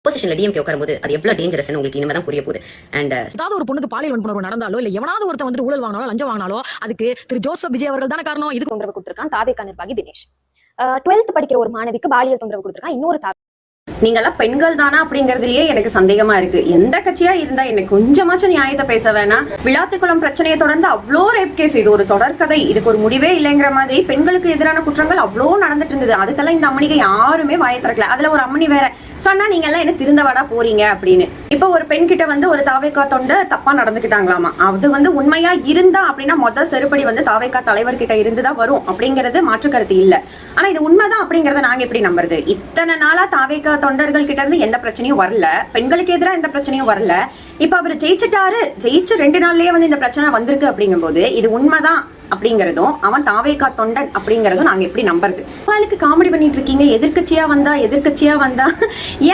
பொசிஷன்ல டிஎம்கே உட்காரும்போது அது எவ்வளவு டேஞ்சரஸ் உங்களுக்கு இனிமே தான் புரிய போகுது. அண்ட் ஏதாவது ஒரு பொண்ணுக்கு பாலியல் வன்புணர்வு நடந்தாலோ இல்ல எவனாவது ஒருத்தன் வந்து ஊழல் வாங்கினாலோ லஞ்சம் வாங்கினாலோ அதுக்கு திரு ஜோசப் விஜய் அவர்கள் தானே காரணம். இது தொந்தரவு கொடுத்திருக்கான் தாவேகா நிர்வாகி தினேஷ். 12th படிக்கிற ஒரு மாணவிக்கு பாலியல் தொந்தரவு கொடுத்திருக்கான் இன்னொரு நீங்கெல்லாம் பெண்கள் தானா அப்படிங்கறதுலயே எனக்கு சந்தேகமா இருக்கு. எந்த கட்சியா இருந்தா எனக்கு கொஞ்சமாச்சும் நியாயத்தை பேச வேணாம். விளாத்துக்குளம் பிரச்சனையை தொடர்ந்து அவ்வளோ ரேப் கேஸ், இது ஒரு தொடர்கதை, இதுக்கு ஒரு முடிவே இல்லைங்கிற மாதிரி பெண்களுக்கு எதிரான குற்றங்கள் அவ்வளோ நடந்துட்டு இருந்தது. அதுக்கெல்லாம் இந்த அம்மனிகை யாருமே வாயை திறக்கல. அதுல ஒரு அம்மனி வேற சொன்னா நீங்க எல்லாம் என்ன திருந்தவாடா போறீங்க அப்படின்னு. இப்ப ஒரு பெண் கிட்ட வந்து ஒரு தாவேகா தொண்டை தப்பா நடந்துக்கிட்டாங்களாமா. அது வந்து உண்மையா இருந்தா அப்படின்னா மொதல் செருப்படி வந்து தாவேகா தலைவர் கிட்ட இருந்துதான் வரும் அப்படிங்கறது மாற்று கருத்து இல்ல. ஆனா இது உண்மைதான் அப்படிங்கறத நாங்க எப்படி நம்புறது? இத்தனை நாளா தாவேகா தொண்டர்கள் கிட்ட இருந்து எந்த பிரச்சனையும் வரல, பெண்களுக்கு எதிராக எந்த பிரச்சனையும் வரல. இப்ப அவர் ஜெயிச்சுட்டாரு, ஜெயிச்சு 2 நாள்லயே வந்து இந்த பிரச்சனை வந்திருக்கு அப்படிங்கும் போது இது உண்மைதான் அப்படிங்கறதும் அவன் தாவேகா தொண்டன் அப்படிங்கறதும் நாங்க எப்படி நம்புறது? அவளுக்கு காமெடி பண்ணிட்டு இருக்கீங்க, எதிர்கட்சியா வந்தா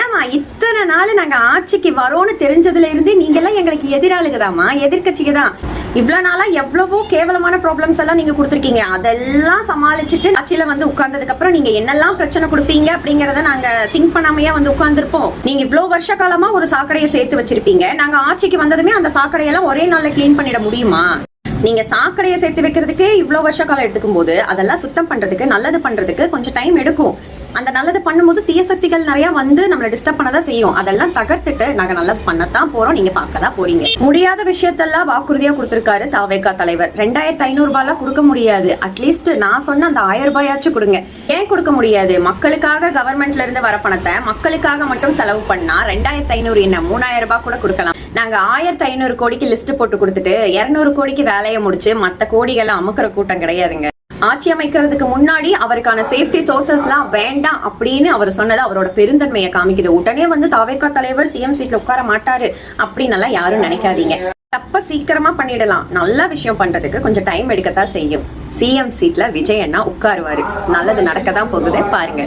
ஏமா இத்தனை நாள் நாங்க ஆட்சிக்கு வரோன்னு தெரிஞ்சதுல இருந்தே நீங்க எல்லாம் எங்களுக்கு எதிராளுக்குதாமா, எதிர்கட்சிக்கு தான். இவ்வளவு நாளா எவ்வளவோ கேவலமான ப்ராப்ளம்ஸ் எல்லாம் நீங்க கொடுத்துருக்கீங்க. அதெல்லாம் சமாளிச்சுட்டு ஆட்சியில வந்து உட்கார்ந்ததுக்கு அப்புறம் நீங்க என்னெல்லாம் பிரச்சனை கொடுப்பீங்க அப்படிங்கறத நாங்க திங்க் பண்ணாமையா வந்து உட்கார்ந்துருப்போம். நீங்க இவ்வளவு வருஷ காலமா ஒரு சாக்கடையை சேர்த்து வச்சிருப்பீங்க. நாங்க ஆட்சிக்கு வந்ததுமே அந்த சாக்கடையெல்லாம் ஒரே நாள்ல கிளீன் பண்ணிட முடியுமா? நீங்க சாக்கடையை சேர்த்து வைக்கிறதுக்கு இவ்வளவு வருஷ காலம் எடுத்துக்கும் போது அதெல்லாம் சுத்தம் பண்றதுக்கு, நல்லது பண்றதுக்கு கொஞ்சம் டைம் எடுக்கும். அந்த நல்லது பண்ணும்போது தீய சக்திகள் நிறைய வந்து நம்மளை டிஸ்டர்ப் பண்ணதான் செய்யும். அதெல்லாம் தகர்த்துட்டு நாங்க நல்லது பண்ணத்தான் போறோம், நீங்க பார்க்கதான் போறீங்க. முடியாத விஷயத்தெல்லாம் வாக்குறுதியா கொடுத்திருக்காரு தாவேகா தலைவர். 2500 ரூபாய் கொடுக்க முடியாது, அட்லீஸ்ட் நான் சொன்ன அந்த 1000 ரூபாயாச்சும் கொடுங்க. ஏன் கொடுக்க முடியாது? மக்களுக்காக கவர்மெண்ட்ல இருந்து வர பணத்தை மக்களுக்காக மட்டும் செலவு பண்ணா 2500 என்ன 3000 ரூபாய் கூட கொடுக்கலாம். நாங்க 1500 கோடிக்கு லிஸ்ட் போட்டு கொடுத்துட்டு 200 கோடிக்கு வேலையை முடிச்சு மத்த கோடிகளை அமுக்கிற கூட்டம் கிடையாதுங்க. ஆட்சி அமைக்கிறதுக்கு முன்னாடி அவருக்கான சேஃப்டி சோர்சஸ் எல்லாம் வேண்டாம் அப்படின்னு அவர் சொன்னது அவரோட பெருந்தன்மையை காமிக்குது. உடனே வந்து தாவேகா தலைவர் சிஎம் சீட்ல உட்கார மாட்டாரு அப்படின்னு யாரும் நினைக்காதீங்க. தப்ப சீக்கிரமா பண்ணிடலாம், நல்ல விஷயம் பண்றதுக்கு கொஞ்சம் டைம் எடுக்கத்தான் செய்யும். சிஎம் சீட்ல விஜய் அண்ணா உட்காருவாரு, நல்லது நடக்கதான் போகுது பாருங்க.